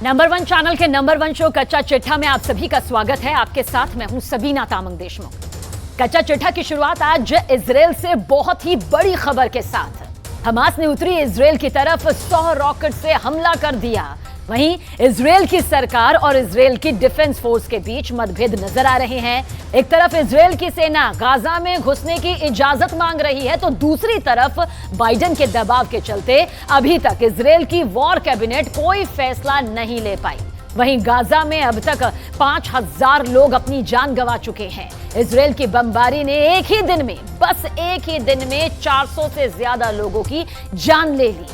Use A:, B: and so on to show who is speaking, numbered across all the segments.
A: Number 1 channel के number 1 show कच्चा चिट्ठा में आप सभी का स्वागत है। आपके साथ मैं हूं सबीना तामंग देशमुख। कच्चा चिट्ठा की शुरुआत आज इजराइल से बहुत ही बड़ी खबर के साथ। हमास ने उत्तरी इजराइल की तरफ 100 रॉकेट से हमला कर दिया। वहीं इजराइल की सरकार और इजराइल की डिफेंस फोर्स के बीच मतभेद नजर आ रहे हैं। एक तरफ इजराइल की सेना गाजा में घुसने की इजाजत मांग रही है, तो दूसरी तरफ बाइडेन के दबाव के चलते अभी तक इजराइल की वॉर कैबिनेट कोई फैसला नहीं ले पाई। वहीं गाजा में अब तक 5000 लोग अपनी जान गंवा चुके हैं। इजराइल की बमबारी ने एक ही दिन में 400 से ज्यादा लोगों की जान ले ली।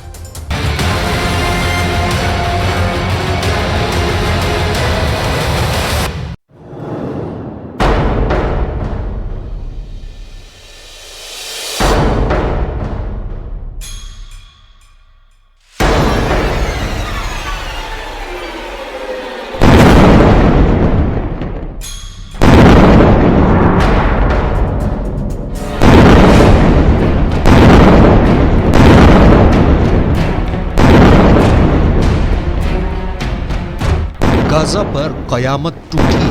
B: गाजा पर कयामत टूटी है।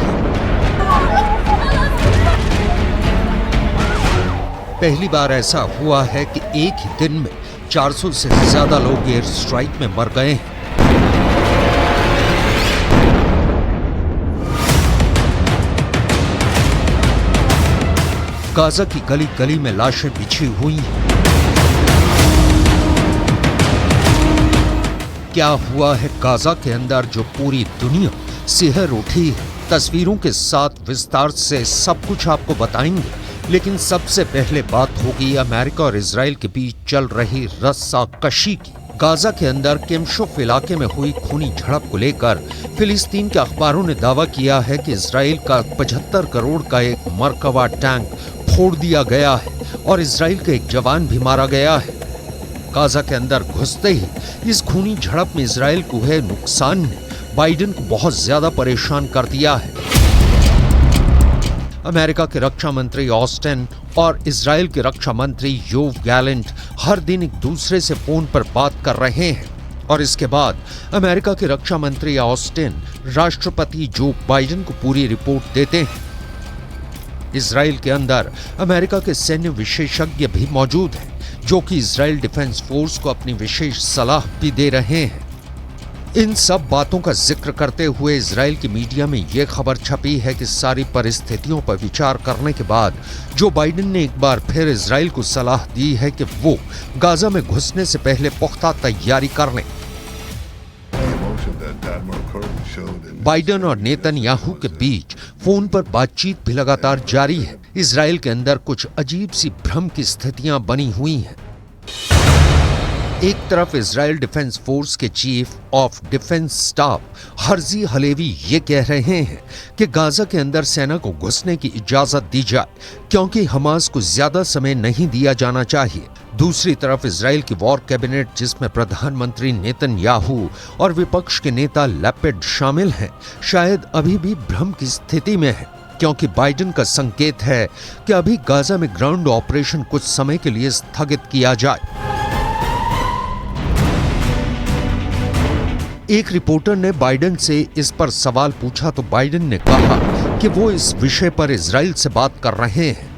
B: पहली बार ऐसा हुआ है कि एक ही दिन में 400 से ज्यादा लोग एयर स्ट्राइक में मर गए हैं। गाजा की गली गली में लाशें बिछी हुई हैं। क्या हुआ है गाजा के अंदर जो पूरी दुनिया सिहर उठी है? तस्वीरों के साथ विस्तार से सब कुछ आपको बताएंगे, लेकिन सबसे पहले बात होगी अमेरिका और इजराइल के बीच चल रही रस्साकशी की। गाजा के अंदर किमशुफ इलाके में हुई खूनी झड़प को लेकर फिलिस्तीन के अखबारों ने दावा किया है कि इजराइल का 75 करोड़ का एक मरकबा टैंक फोड़ दिया गया है और इजराइल का एक जवान भी मारा गया है। गाजा के अंदर घुसते ही इस खूनी झड़प में इजराइल को हुए नुकसान ने बाइडेन को बहुत ज्यादा परेशान कर दिया है। अमेरिका के रक्षा मंत्री ऑस्टिन और इजराइल के रक्षा मंत्री योव गैलेंट हर दिन एक दूसरे से फोन पर बात कर रहे हैं और इसके बाद अमेरिका के रक्षा मंत्री ऑस्टिन राष्ट्रपति जो बाइडेन को पूरी रिपोर्ट देते हैं। इजराइल के अंदर अमेरिका के सैन्य विशेषज्ञ भी मौजूद हैं, जो कि इजराइल डिफेंस फोर्स को अपनी विशेष सलाह भी दे रहे हैं। इन सब बातों का जिक्र करते हुए इजराइल की मीडिया में यह खबर छपी है कि सारी परिस्थितियों पर विचार करने के बाद जो बाइडेन ने एक बार फिर इजराइल को सलाह दी है कि वो गाजा में घुसने से पहले पुख्ता तैयारी कर लें। बाइडेन और नेतन्याहू के बीच फोन पर बातचीत भी लगातार जारी है। इजराइल के अंदर कुछ अजीब सी भ्रम की स्थितियां बनी हुई हैं। एक तरफ इजराइल डिफेंस फोर्स के chief of defence staff Herzi Halevi ये कह रहे हैं कि गाजा के अंदर सेना को घुसने की इजाजत दी जाए, क्योंकि हमास को ज्यादा समय नहीं दिया जाना चाहिए। दूसरी तरफ इजराइल की वॉर कैबिनेट, जिसमें प्रधानमंत्री नेतन्याहू और विपक्ष के नेता लैपिड शामिल हैं, शायद अभी भी भ्रम की स्थिति में है, क्योंकि बाइडेन का संकेत है कि अभी गाजा में ग्राउंड ऑपरेशन कुछ समय के लिए स्थगित किया जाए। एक रिपोर्टर ने बाइडेन से इस पर सवाल पूछा तो बाइडेन ने कहा कि वो इस विषय पर इजराइल से बात कर रहे हैं।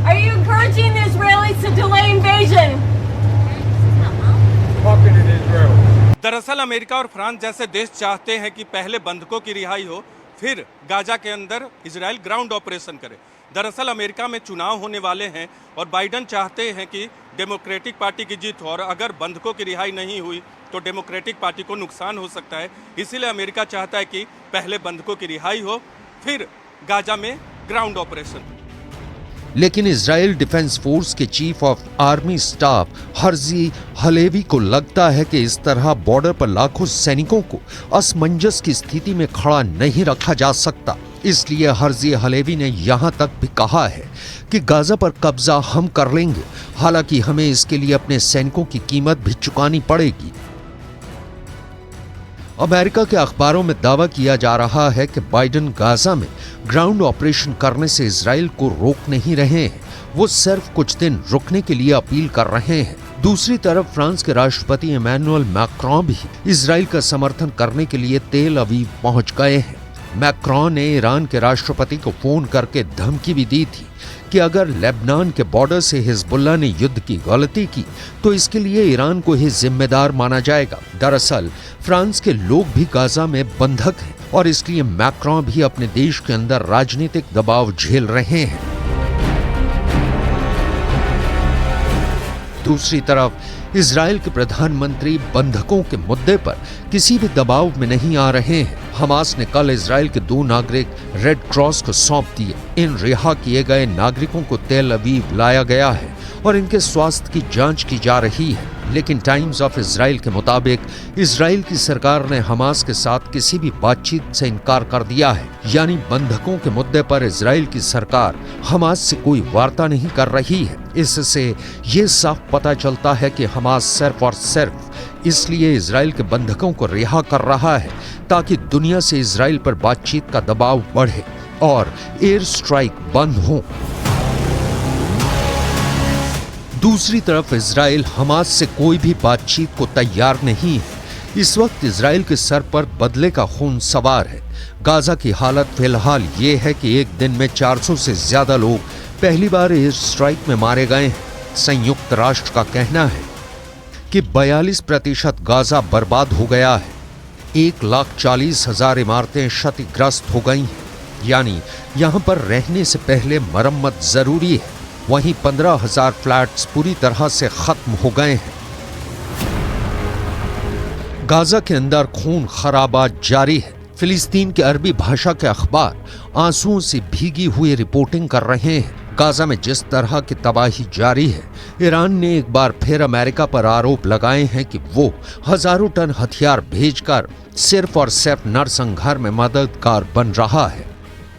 C: Are you encouraging the Israelis to delay invasion?
D: दरअसल अमेरिका और फ्रांस जैसे देश चाहते हैं कि पहले बंधकों की रिहाई हो, फिर गाजा के अंदर इजराइल ग्राउंड ऑपरेशन करे। दरअसल अमेरिका में चुनाव होने वाले हैं और बाइडेन चाहते हैं कि डेमोक्रेटिक पार्टी की जीत हो, और अगर बंधकों की रिहाई नहीं हुई तो डेमोक्रेटिक पार्टी को नुकसान हो सकता है। इसीलिए अमेरिका चाहता है कि पहले बंधकों की रिहाई हो, फिर गाजा में ग्राउंड ऑपरेशन।
B: लेकिन इजराइल डिफेंस फोर्स के chief of army staff Herzi Halevi को लगता है कि इस तरह बॉर्डर पर लाखों सैनिकों को असमंजस की स्थिति में खड़ा नहीं रखा जा सकता। इसलिए हर्जी हलेवी ने यहां तक भी कहा है कि गाजा पर कब्जा हम कर लेंगे, हालांकि हमें इसके लिए अपने सैनिकों की कीमत भी चुकानी पड़ेगी। अमेरिका के अखबारों में दावा किया जा रहा है कि बाइडेन गाजा में ग्राउंड ऑपरेशन करने से इजराइल को रोक नहीं रहे हैं, वो सिर्फ कुछ दिन रुकने के लिए अपील कर रहे हैं। दूसरी तरफ फ्रांस के राष्ट्रपति इमैनुअल मैक्रों भी इजराइल का समर्थन करने के लिए तेल अवीव पहुंच गए हैं। मैक्रों ने ईरान के राष्ट्रपति को फोन करके धमकी भी दी थी कि अगर लेबनान के बॉर्डर से हिजबुल्लाह ने युद्ध की गलती की तो इसके लिए ईरान को ही जिम्मेदार माना जाएगा। दरअसल फ्रांस के लोग भी गाजा में बंधक हैं और इसलिए मैक्रों भी अपने देश के अंदर राजनीतिक दबाव झेल रहे हैं। दूसरी तरफ इजराइल के प्रधानमंत्री बंधकों के मुद्दे पर किसी भी दबाव में नहीं आ रहे हैं। हमास ने कल इजराइल के 2 नागरिक रेड क्रॉस को सौंप दिए। इन रिहा किए गए नागरिकों को तेल अवीव लाया गया है और इनके स्वास्थ्य की जांच की जा रही है। लेकिन टाइम्स ऑफ इजराइल के मुताबिक इजराइल की सरकार ने हमास के साथ किसी भी बातचीत से इनकार कर दिया है। यानी बंधकों के मुद्दे पर इजराइल की सरकार हमास से कोई वार्ता नहीं कर रही है। इससे ये साफ पता चलता है कि हमास सिर्फ और सिर्फ इसलिए इजराइल के बंधकों को रिहा कर रहा है ताकि दुनिया से इजराइल पर बातचीत का दबाव बढ़े और एयर स्ट्राइक बंद हो। दूसरी तरफ इजराइल हमास से कोई भी बातचीत को तैयार नहीं है। इस वक्त इजराइल के सर पर बदले का खून सवार है। गाजा की हालत फिलहाल ये है कि एक दिन में 400 से ज्यादा लोग पहली बार एयर स्ट्राइक में मारे गए हैं। संयुक्त राष्ट्र का कहना है कि 42% गाजा बर्बाद हो गया है। 1,40,000 इमारतें क्षतिग्रस्त हो गई हैं। यानी यहां पर रहने से पहले मरम्मत जरूरी है। वहीं 15,000 फ्लैट्स पूरी तरह से खत्म हो गए हैं। गाजा के अंदर खून खराबा जारी है। फिलिस्तीन के अरबी भाषा के अखबार आंसुओं से भीगी हुई रिपोर्टिंग कर रहे हैं। गाजा में जिस तरह की तबाही जारी है, ईरान ने एक बार फिर अमेरिका पर आरोप लगाए हैं कि वो हजारों टन हथियार भेजकर सिर्फ और सिर्फ नरसंहार में मददगार बन रहा है।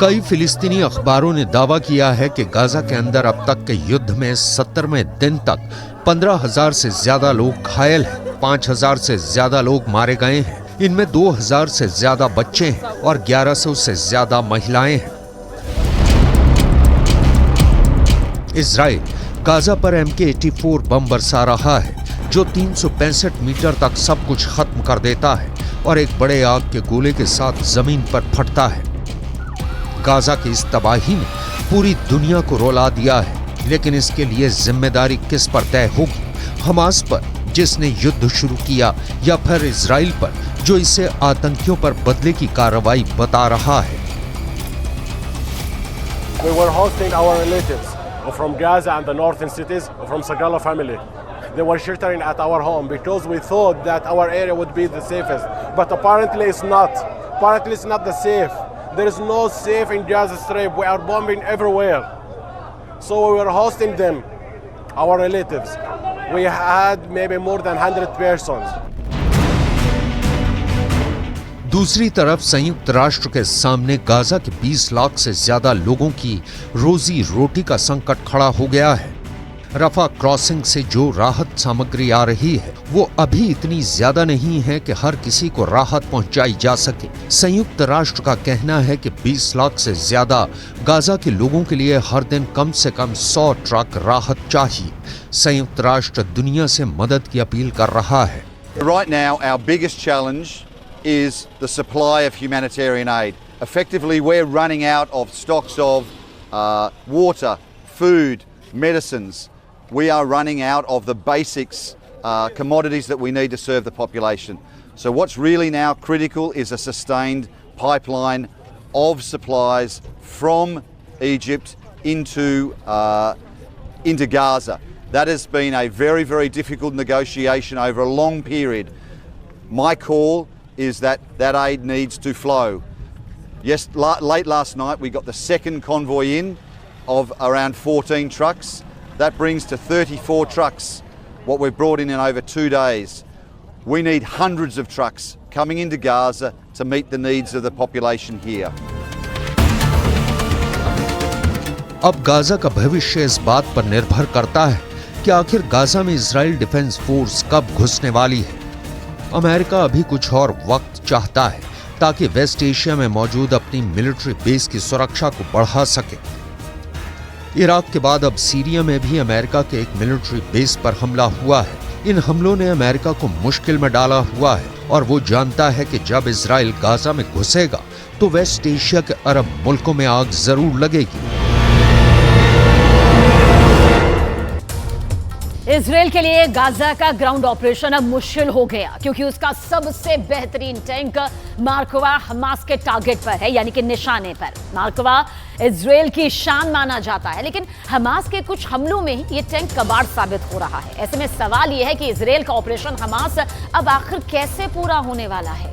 B: कई फिलिस्तीनी अखबारों ने दावा किया है कि गाजा के अंदर अब तक के युद्ध में 70वें दिन तक 15,000 से ज्यादा लोग घायल हैं, 5,000 से ज्यादा लोग मारे गए हैं। इनमें 2,000 से ज्यादा बच्चे हैं और 1,100 से ज्यादा महिलाएं हैं। इजराइल गाजा पर MK-84 बम बरसा रहा है जो 365 मीटर तक सब कुछ खत्म कर देता है और एक बड़े आग के गोले के साथ जमीन पर फटता है। गाजा की इस तबाही ने पूरी दुनिया को रुला दिया है, लेकिन इसके लिए जिम्मेदारी किस पर तय होगी? हमास पर जिसने युद्ध शुरू किया या फिर इजराइल पर जो इसे आतंकियों पर बदले की कार्रवाई बता रहा है?
E: We were hosting our relatives from Gaza and the northern cities from Sagala family. They were sheltering at our home because we thought that our area would be the safest, but apparently it's not. Apparently it's not the safe. There is no safe in Gaza Strip. We are bombing everywhere. So we were hosting them, our relatives. We had maybe more than 100 persons.
B: दूसरी तरफ संयुक्त राष्ट्र के सामने Gaza के 20 लाख से ज्यादा लोगों की रोजी रोटी का संकट खड़ा हो गया है। रफा क्रॉसिंग से जो राहत सामग्री आ रही है वो अभी इतनी ज्यादा नहीं है कि हर किसी को राहत पहुंचाई जा सके। संयुक्त राष्ट्र का कहना है कि 20 लाख से ज्यादा गाजा के लोगों के लिए हर दिन कम से कम 100 ट्रक राहत चाहिए। संयुक्त राष्ट्र दुनिया से मदद की अपील कर रहा है।
F: Right now, our biggest challenge is the supply of humanitarian aid. Effectively, we're running out of stocks of water, food, medicines. We are running out of the basics, commodities that we need to serve the population. So what's really now critical is a sustained pipeline of supplies from Egypt into Gaza. That has been a very, very difficult negotiation over a long period. My call is that aid needs to flow. Yes, late last night we got the second convoy in of around 14 trucks. That brings to 34 trucks what we've brought in over 2 days. We need hundreds of trucks coming into Gaza to meet the needs of the population here.
B: अब Gaza का भविष्य इस बात पर निर्भर करता है कि आखिर गाजा में इजराइल डिफेंस फोर्स कब घुसने वाली है। अमेरिका अभी कुछ और वक्त चाहता है ताकि वेस्ट एशिया में मौजूद अपनी मिलिट्री बेस की सुरक्षा को बढ़ा सके। इराक के बाद अब सीरिया में भी अमेरिका के एक मिलिट्री बेस पर हमला हुआ है। इन हमलों ने अमेरिका को मुश्किल में डाला हुआ है और वो जानता है कि जब इजराइल गाजा में घुसेगा तो वेस्ट एशिया के अरब मुल्कों में आग जरूर लगेगी।
A: इजराइल के लिए गाजा का ग्राउंड ऑपरेशन अब मुश्किल हो गया क्योंकि उसका सबसे बेहतरीन टैंक मार्कवा हमास के टारगेट पर है, यानी कि निशाने पर। मार्कवा इजराइल की शान माना जाता है, लेकिन हमास के कुछ हमलों में ही ये टैंक कबाड़ साबित हो रहा है। ऐसे में सवाल यह है कि इजराइल का ऑपरेशन हमास अब आखिर कैसे पूरा होने वाला है।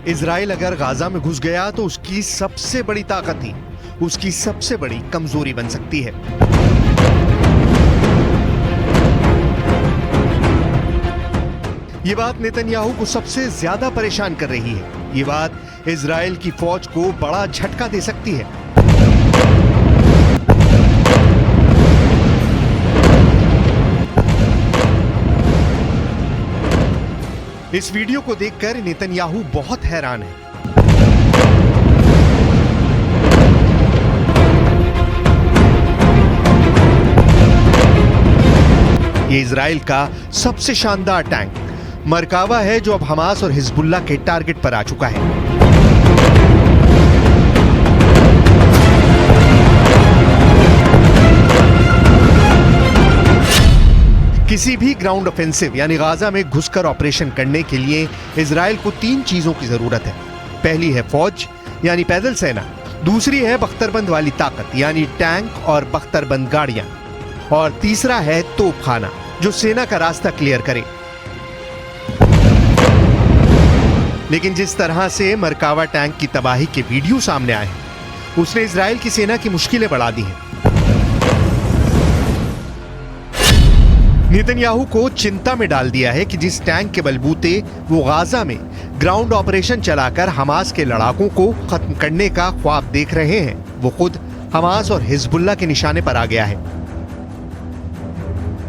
G: इजराइल अगर गाजा में घुस गया तो उसकी सबसे बड़ी ताकत ही उसकी सबसे बड़ी कमजोरी बन सकती है। ये बात नेतन्याहू को सबसे ज्यादा परेशान कर रही है। ये बात इजराइल की फौज को बड़ा झटका दे सकती है। इस वीडियो को देखकर नेतन्याहू बहुत हैरान है। ये इजराइल का सबसे शानदार टैंक मरकावा है जो अब हमास और हिजबुल्लाह के टारगेट पर आ चुका है। किसी भी ग्राउंड ऑफेंसिव यानी गाजा में घुसकर ऑपरेशन करने के लिए इजराइल को 3 चीजों की जरूरत है। पहली है फौज यानी पैदल सेना, दूसरी है बख्तरबंद वाली ताकत यानी टैंक और बख्तरबंद गाड़ियां, और तीसरा है तोपखाना जो सेना का रास्ता क्लियर करे। लेकिन जिस तरह से मरकावा टैंक की तबाही के वीडियो सामने आए हैं उसने इजराइल की सेना की मुश्किलें बढ़ा दी हैं। नेतन्याहू को चिंता में डाल दिया है कि जिस टैंक के बलबूते वो गाजा में ग्राउंड ऑपरेशन चलाकर हमास के लड़ाकों को खत्म करने का ख्वाब देख रहे हैं वो खुद हमास और हिजबुल्लाह के निशाने पर आ गया है।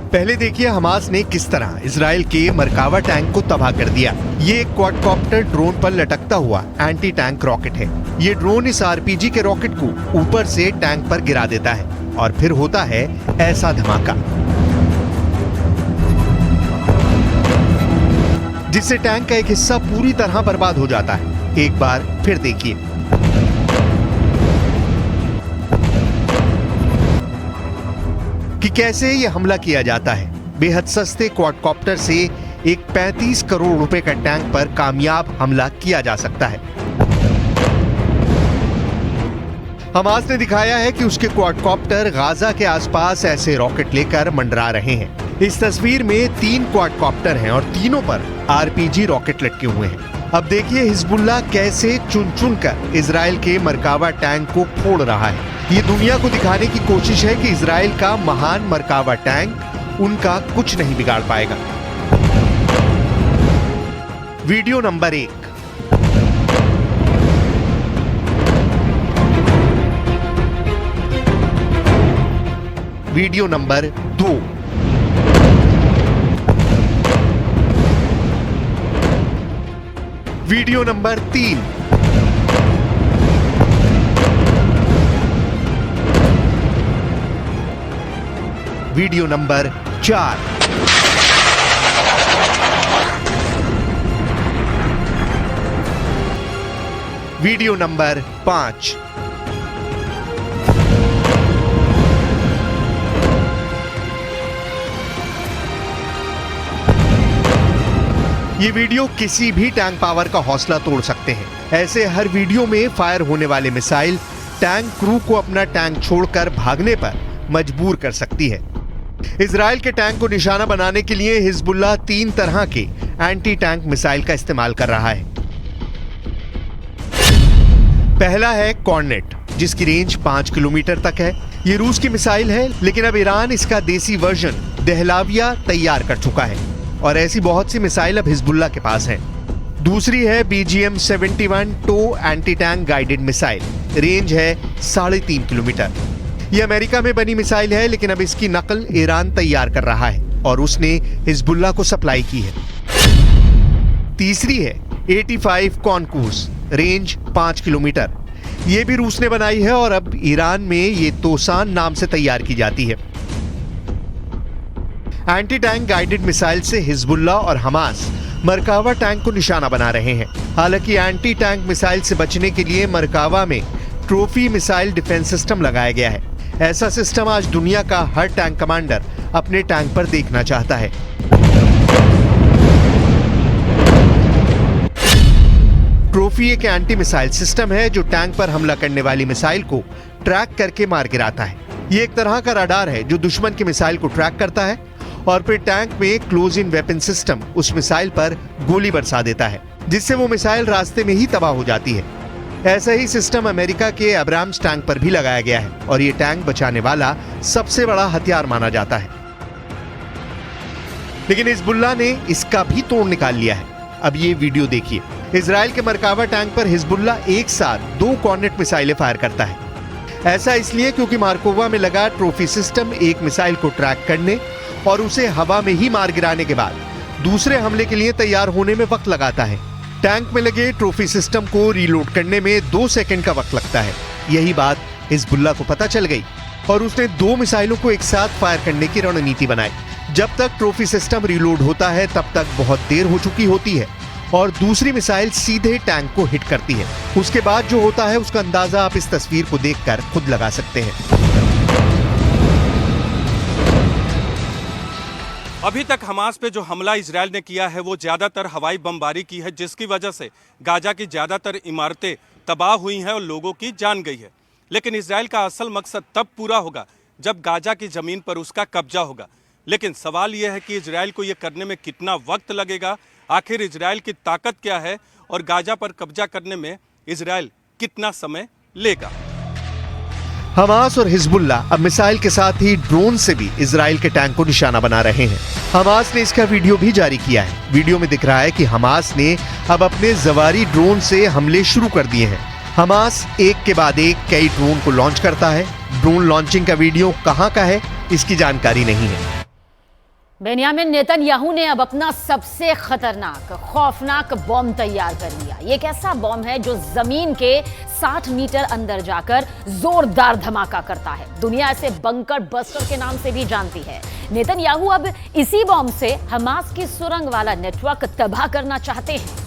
G: पहले देखिए हमास ने किस तरह इजराइल के मरकावा टैंक को तबाह कर दिया। ये एक क्वाडकॉप्टर ड्रोन पर लटकता हुआ एंटी टैंक रॉकेट है। ये ड्रोन इस आरपीजी के रॉकेट को ऊपर से टैंक पर गिरा देता है और फिर होता है ऐसा धमाका जिससे टैंक का एक हिस्सा पूरी तरह बर्बाद हो जाता है। एक बार फिर देखिए। कि कैसे यह हमला किया जाता है। बेहद सस्ते क्वाडकॉप्टर से एक 35 करोड़ रुपए का टैंक पर कामयाब हमला किया जा सकता है। हमास ने दिखाया है कि उसके क्वाडकॉप्टर गाजा के आसपास ऐसे रॉकेट लेकर मंडरा रहे हैं। इस तस्वीर में 3 क्वाडकॉप्टर हैं और तीनों पर आरपीजी रॉकेट लटके हुए हैं। अब देखिए हिजबुल्लाह कैसे चुन चुन कर इजराइल के मरकावा टैंक को फोड़ रहा है। ये दुनिया को दिखाने की कोशिश है कि इजराइल का महान मरकावा टैंक उनका कुछ नहीं बिगाड़ पाएगा। Video number 1। Video number 2। Video number 3। Video number 4। Video number 5। ये वीडियो किसी भी टैंक पावर का हौसला तोड़ सकते हैं। ऐसे हर वीडियो में फायर होने वाले मिसाइल टैंक क्रू को अपना टैंक छोड़कर भागने पर मजबूर कर सकती है। इजराइल के टैंक को निशाना बनाने के लिए हिजबुल्लाह 3 तरह के एंटी टैंक मिसाइल का इस्तेमाल कर रहा है। पहला है कॉर्नेट, जिसकी रेंज 5 किलोमीटर तक है। ये रूस की मिसाइल है, लेकिन अब ईरान इसका देसी वर्जन दहलाविया तैयार कर चुका है और ऐसी बहुत सी मिसाइल अब हिजबुल्लाह के पास हैं। दूसरी है BGM-71 टो anti tank guided missile, range है 3.5 किलोमीटर। यह अमेरिका में बनी मिसाइल है, लेकिन अब इसकी नकल ईरान तैयार कर रहा है और उसने हिजबुल्लाह को सप्लाई की है। तीसरी है 85 कॉनकूस, रेंज 5 किलोमीटर। यह भी रूस ने बनाई है और अब ईरान में ये तोसान नाम से तैयार की जाती है। एंटी टैंक गाइडेड मिसाइल से हिजबुल्लाह और हमास मरकावा टैंक को निशाना बना रहे हैं। हालांकि एंटी टैंक मिसाइल से बचने के लिए मरकावा में ट्रॉफी मिसाइल डिफेंस सिस्टम लगाया गया है। ऐसा सिस्टम आज दुनिया का हर टैंक कमांडर अपने टैंक पर देखना चाहता है। ट्रॉफी एक एंटी मिसाइल सिस्टम है जो टैंक पर हमला करने वाली मिसाइल को ट्रैक करके मार गिराता है। ये एक तरह का रडार है जो दुश्मन की मिसाइल को ट्रैक करता है और फिर टैंक में क्लोज इन वेपन सिस्टम उस मिसाइल पर गोली बरसा देता है, जिससे वो मिसाइल रास्ते में ही तबाह हो जाती है। ऐसा ही सिस्टम अमेरिका के अब्राम्स टैंक पर भी लगाया गया है और ये टैंक बचाने वाला सबसे बड़ा हथियार माना जाता है। लेकिन हिजबुल्लाह ने इसका भी तोड़ निकाल लिया है। अब ये वीडियो देखिए। इजराइल के मरकावा टैंक पर हिजबुल्लाह एक साथ 2 कॉर्नेट मिसाइलें फायर करता है। ऐसा इसलिए क्योंकि मार्कोवा में लगा ट्रॉफी सिस्टम एक मिसाइल को ट्रैक करने और उसे हवा में ही मार गिराने के बाद दूसरे हमले के लिए तैयार होने में वक्त लगाता है। टैंक में लगे ट्रॉफी सिस्टम को रीलोड करने में 2 सेकंड का वक्त लगता है। यही बात हिजबुल्लाह को पता चल गई और उसने 2 मिसाइलों को एक साथ फायर करने की रणनीति बनाई। जब तक ट्रॉफी सिस्टम रीलोड होता है तब तक बहुत देर हो चुकी होती है और दूसरी मिसाइल सीधे टैंक को हिट करती है। उसके बाद जो होता है उसका अंदाजा आप इस तस्वीर को देखकर खुद लगा सकते हैं।
D: अभी तक हमास पे जो हमला इजराइल ने किया है वो ज़्यादातर हवाई बमबारी की है, जिसकी वजह से गाजा की ज़्यादातर इमारतें तबाह हुई हैं और लोगों की जान गई है। लेकिन इजराइल का असल मकसद तब पूरा होगा जब गाजा की ज़मीन पर उसका कब्जा होगा। लेकिन सवाल यह है कि इजराइल को ये करने में कितना वक्त लगेगा, आखिर इजराइल की ताकत क्या है और गाजा पर कब्जा करने में इजराइल कितना समय लेगा।
G: हमास और हिजबुल्लाह अब मिसाइल के साथ ही ड्रोन से भी इजराइल के टैंक को निशाना बना रहे हैं। हमास ने इसका वीडियो भी जारी किया है। वीडियो में दिख रहा है कि हमास ने अब अपने जवारी ड्रोन से हमले शुरू कर दिए हैं। हमास एक के बाद एक कई ड्रोन को लॉन्च करता है। ड्रोन लॉन्चिंग का वीडियो कहां का है इसकी जानकारी नहीं है।
A: बेन्यामिन नेतन्याहू ने अब अपना सबसे खतरनाक खौफनाक बॉम्ब तैयार कर लिया। ये एक ऐसा बॉम्ब है जो जमीन के 60 मीटर अंदर जाकर जोरदार धमाका करता है। दुनिया इसे बंकर बस्टर के नाम से भी जानती है। नेतन्याहू अब इसी बॉम्ब से हमास की सुरंग वाला नेटवर्क तबाह करना चाहते हैं।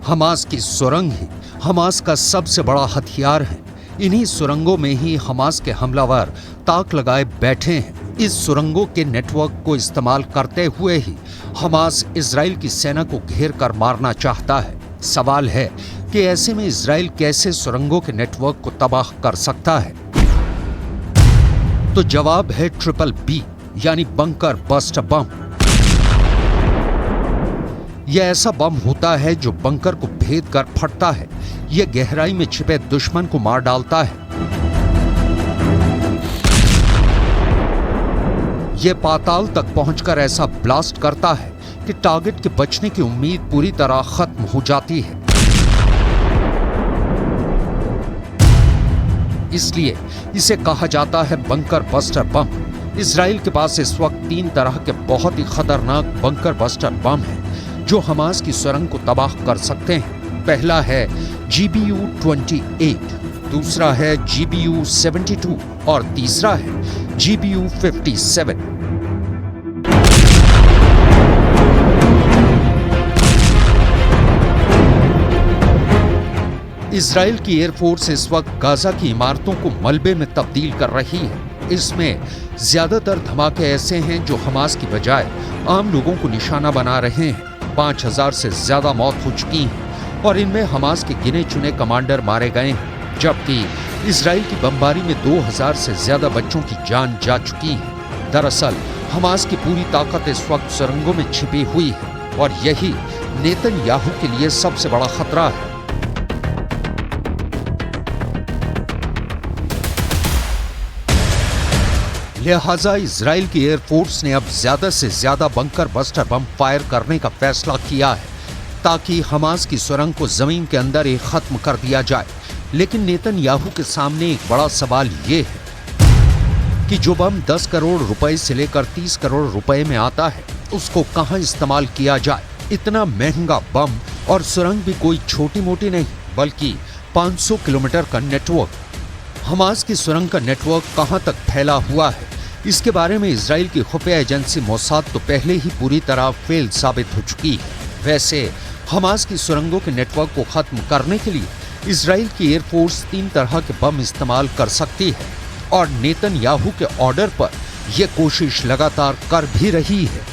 B: हमास की सुरंग ही हमास का सबसे बड़ा हथियार है। इन्हीं सुरंगों में ही हमास के हमलावर ताक लगाए बैठे हैं। इस सुरंगों के नेटवर्क को इस्तेमाल करते हुए ही हमास इजराइल की सेना को घेर कर मारना चाहता है। सवाल है कि ऐसे में इजराइल कैसे सुरंगों के नेटवर्क को तबाह कर सकता है? तो जवाब है BBB यानी बंकर बस्ट बम। यह ऐसा बम होता है जो बंकर को भेद कर फटता है। यह गहराई में छिपे दुश्मन को मार डालता है। ये पाताल तक पहुंचकर ऐसा ब्लास्ट करता है कि टारगेट के बचने की उम्मीद पूरी तरह खत्म हो जाती है। इसलिए इसे कहा जाता है बंकर बस्टर बम। इजराइल के पास इस वक्त 3 तरह के बहुत ही खतरनाक बंकर बस्टर बम हैं जो हमास की सुरंग को तबाह कर सकते हैं। पहला है GBU-28, दूसरा है GBU-72 और तीसरा है GBU-57। इजराइल की एयरफोर्स इस वक्त गाजा की इमारतों को मलबे में तब्दील कर रही है। इसमें ज्यादातर धमाके ऐसे हैं जो हमास की बजाय आम लोगों को निशाना बना रहे हैं। 5000 से ज्यादा मौत हो चुकी हैं और इनमें हमास के गिने चुने कमांडर मारे गए हैं, जबकि इजराइल की बमबारी में 2000 से ज्यादा बच्चों की जान जा चुकी है। दरअसल हमास की पूरी ताकत इस वक्त सुरंगों में छिपी हुई है और यही नेतन्याहू के लिए सबसे बड़ा खतरा है। लिहाजा इजराइल की एयरफोर्स ने अब ज्यादा से ज्यादा बंकर बस्टर बम फायर करने का फैसला किया है ताकि हमास की सुरंग को जमीन के अंदर ही खत्म कर दिया जाए। लेकिन नेतन्याहू के सामने एक बड़ा सवाल ये है कि जो बम 10 करोड़ रुपए से लेकर 30 करोड़ रुपए में आता है उसको कहां इस्तेमाल किया जाए। इतना महंगा बम और सुरंग भी कोई छोटी मोटी नहीं बल्कि 500 किलोमीटर का नेटवर्क। हमास की सुरंग का नेटवर्क कहां तक फैला हुआ है, इसके बारे में इजराइल की खुफिया एजेंसी मोसाद तो पहले ही पूरी तरह फेल साबित हो चुकी है। वैसे हमास की सुरंगों के नेटवर्क को खत्म करने के लिए इजराइल की एयरफोर्स 3 तरह के बम इस्तेमाल कर सकती है और नेतन्याहू के ऑर्डर पर यह कोशिश लगातार कर भी रही है।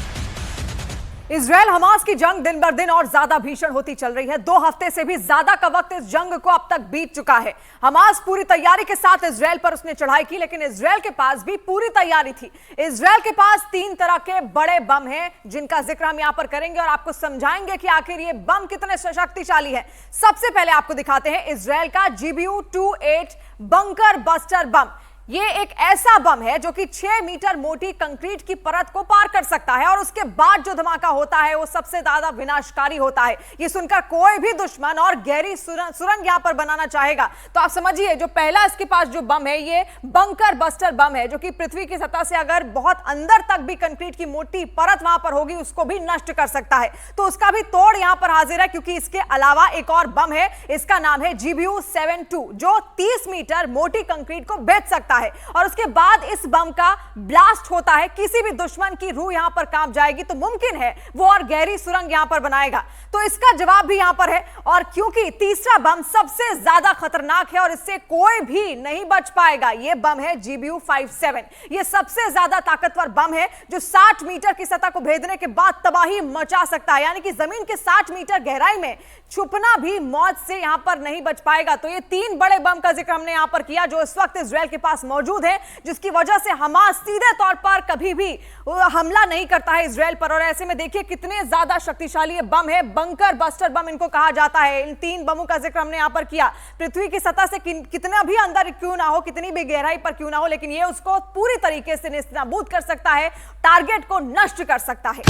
H: इजराइल हमास की जंग दिन बर दिन और ज्यादा भीषण होती चल रही है। 2 हफ्ते से भी ज्यादा का वक्त इस जंग को अब तक बीत चुका है। हमास पूरी तैयारी के साथ इजराइल पर उसने चढ़ाई की, लेकिन इजराइल के पास भी पूरी तैयारी थी। इजराइल के पास 3 तरह के बड़े बम हैं जिनका जिक्र हम यहां पर करेंगे और आपको समझाएंगे कि आखिर ये बम कितने शक्तिशाली हैं। सबसे पहले आपको दिखाते हैं इजराइल का GBU-28 बंकर बस्टर बम। ये एक ऐसा बम है जो कि 6 मीटर मोटी कंक्रीट की परत को पार कर सकता है और उसके बाद जो धमाका होता है वो सबसे ज्यादा विनाशकारी होता है। ये सुनकर कोई भी दुश्मन और गहरी सुरंग यहां पर बनाना चाहेगा तो आप समझिए जो पहला इसके पास जो बम है ये बंकर बस्टर बम है जो कि पृथ्वी की सतह से अगर बहुत अंदर तक भी कंक्रीट की मोटी परत वहां पर होगी उसको भी नष्ट कर सकता है। तो उसका भी तोड़ यहां पर हाजिर है, क्योंकि इसके अलावा एक और बम है, इसका नाम है GBU-72 जो 30 मीटर मोटी कंक्रीट को भेद सकता है और उसके बाद इस बम का ब्लास्ट होता है। किसी भी दुश्मन की रूह यहां पर कांप जाएगी तो मुमकिन है वो और गहरी सुरंग यहां पर बनाएगा। तो इसका जवाब भी यहां पर है और क्योंकि तीसरा बम सबसे ज्यादा खतरनाक है और इससे कोई भी नहीं बच पाएगा, यह बम है GBU-57। यह सबसे ज्यादा ताकतवर बम है जो 60 मीटर की सतह को भेदने के बाद तबाही मचा सकता है, यानी कि जमीन के 60 मीटर गहराई में छुपना भी मौत से यहां पर नहीं बच पाएगा। तो ये 3 बड़े बम का जिक्र हमने यहां पर किया जो इस वक्त इजराइल के पास मौजूद है, जिसकी वजह से हमास सीधे तौर पर कभी भी हमला नहीं करता है इजराइल पर। और ऐसे में देखिए कितने ज्यादा शक्तिशाली ये बम है, बंकर बस्टर बम इनको कहा जाता है। इन 3 बमों का जिक्र हमने यहां पर किया। पृथ्वी की सतह से कितना भी अंदर क्यों ना हो, कितनी भी गहराई पर क्यों ना हो, लेकिन ये उसको पूरी तरीके से नेस्तनाबूद कर सकता है, टारगेट को नष्ट कर सकता है।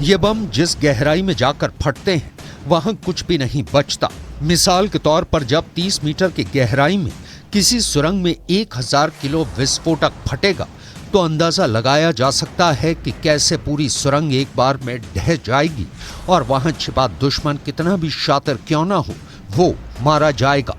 B: ये बम जिस गहराई में जाकर फटते हैं वहां कुछ भी नहीं बचता। मिसाल के तौर पर जब 30 मीटर की गहराई में किसी सुरंग में 1000 किलो विस्फोटक फटेगा तो अंदाजा लगाया जा सकता है कि कैसे पूरी सुरंग एक बार में ढह जाएगी और वहां छिपा दुश्मन कितना भी शातिर क्यों ना हो वो मारा जाएगा।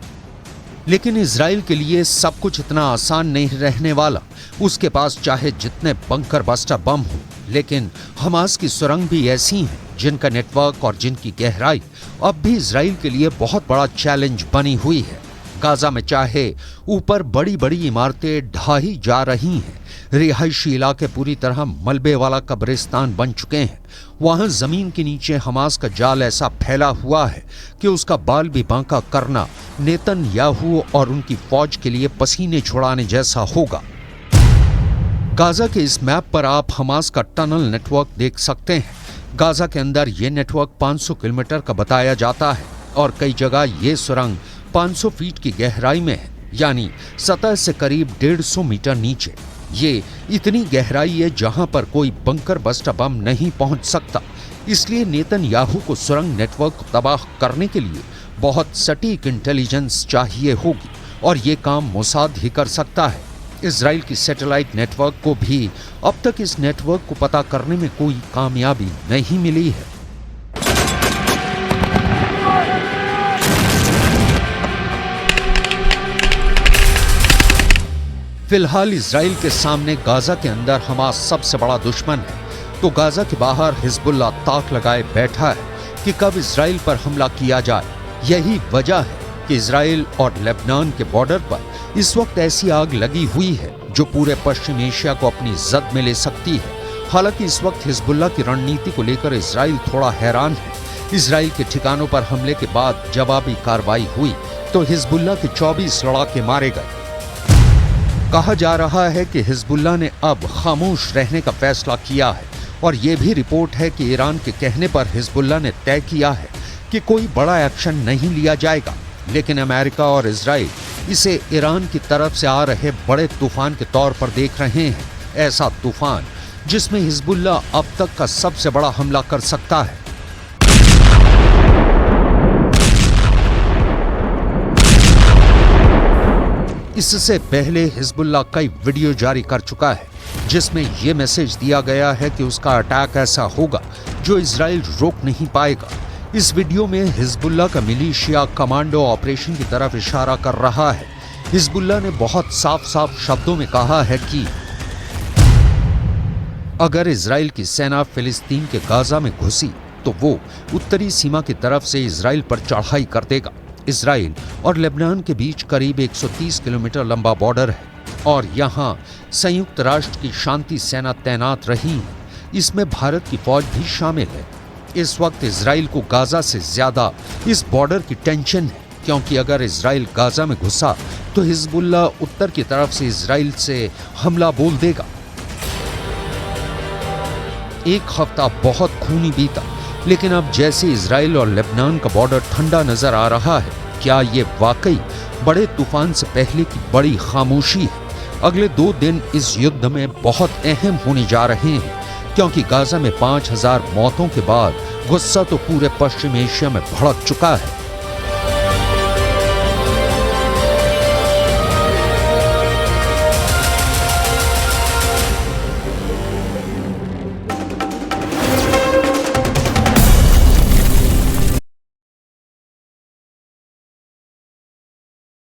B: लेकिन इजराइल के लिए सब कुछ इतना आसान नहीं रहने वाला। उसके पास चाहे जितने बंकर बस्टर बम हो, लेकिन हमास की सुरंग भी ऐसी हैं जिनका नेटवर्क और जिनकी गहराई अब भी इजराइल के लिए बहुत बड़ा चैलेंज बनी हुई है। गाजा में चाहे ऊपर बड़ी बड़ी इमारतें ढाही जा रही हैं, रिहायशी इलाके पूरी तरह मलबे वाला कब्रिस्तान बन चुके हैं, वहां जमीन के नीचे हमास का जाल ऐसा फैला हुआ है कि उसका बाल भी बांका करना नेतन्याहू और उनकी फौज के लिए पसीने छुड़ाने जैसा होगा। गाजा के इस मैप पर आप हमास का टनल नेटवर्क देख सकते हैं। गाजा के अंदर ये नेटवर्क 500 किलोमीटर का बताया जाता है और कई जगह ये सुरंग 500 फीट की गहराई में है, यानी सतह से करीब 150 मीटर नीचे। ये इतनी गहराई है जहां पर कोई बंकर बस्टर बम नहीं पहुंच सकता। इसलिए नेतन्याहू को सुरंग नेटवर्क को तबाह करने के लिए बहुत सटीक इंटेलिजेंस चाहिए होगी, और ये काम मोसाद ही कर सकता है। इजराइल की सैटेलाइट नेटवर्क को भी अब तक इस नेटवर्क को पता करने में कोई कामयाबी नहीं मिली है। फिलहाल इजराइल के सामने गाजा के अंदर हमास सबसे बड़ा दुश्मन है, तो गाजा के बाहर हिजबुल्लाह ताक लगाए बैठा है कि कब इजराइल पर हमला किया जाए। यही वजह है कि इजराइल और लेबनान के बॉर्डर पर इस वक्त ऐसी आग लगी हुई है जो पूरे पश्चिम एशिया को अपनी जद में ले सकती है। हालांकि इस वक्त हिजबुल्लाह की रणनीति को लेकर इजराइल थोड़ा हैरान है। इजराइल के ठिकानों पर हमले के बाद जवाबी कार्रवाई हुई तो हिजबुल्लाह के 24 लड़ाके मारे गए। कहा जा रहा है कि हिजबुल्लाह ने अब खामोश रहने का फैसला किया है, और यह भी रिपोर्ट है कि ईरान के कहने पर हिजबुल्लाह ने तय किया है कि कोई बड़ा एक्शन नहीं लिया जाएगा। लेकिन अमेरिका और इजराइल इसे ईरान की तरफ से आ रहे बड़े तूफान के तौर पर देख रहे हैं। ऐसा तूफान जिसमें हिजबुल्लाह अब तक का सबसे बड़ा हमला कर सकता है। इससे पहले हिजबुल्लाह कई वीडियो जारी कर चुका है जिसमें यह मैसेज दिया गया है कि उसका अटैक ऐसा होगा जो इजराइल रोक नहीं पाएगा। इस वीडियो में हिजबुल्लाह का मिलिशिया कमांडो ऑपरेशन की तरफ इशारा कर रहा है। हिजबुल्लाह ने बहुत साफ साफ शब्दों में कहा है कि अगर इजराइल की सेना फिलिस्तीन के गाजा में घुसी तो वो उत्तरी सीमा की तरफ से इजराइल पर चढ़ाई कर देगा। इजराइल और लेबनान के बीच करीब 130 किलोमीटर लंबा बॉर्डर है और यहाँ संयुक्त राष्ट्र की शांति सेना तैनात रही है। इसमें भारत की फौज भी शामिल है। इस वक्त इजराइल को गाजा से ज्यादा इस बॉर्डर की टेंशन है, क्योंकि अगर इजराइल गाजा में घुसा तो हिजबुल्लाह उत्तर की तरफ से इजराइल से हमला बोल देगा। एक हफ्ता बहुत खूनी बीता, लेकिन अब जैसे इजराइल और लेबनान का बॉर्डर ठंडा नजर आ रहा है, क्या ये वाकई बड़े तूफान से पहले की बड़ी खामोशी है? अगले 2 दिन इस युद्ध में बहुत अहम होने जा रहे हैं, क्योंकि गाजा में 5000 मौतों के बाद गुस्सा तो पूरे पश्चिम एशिया में भड़क चुका है।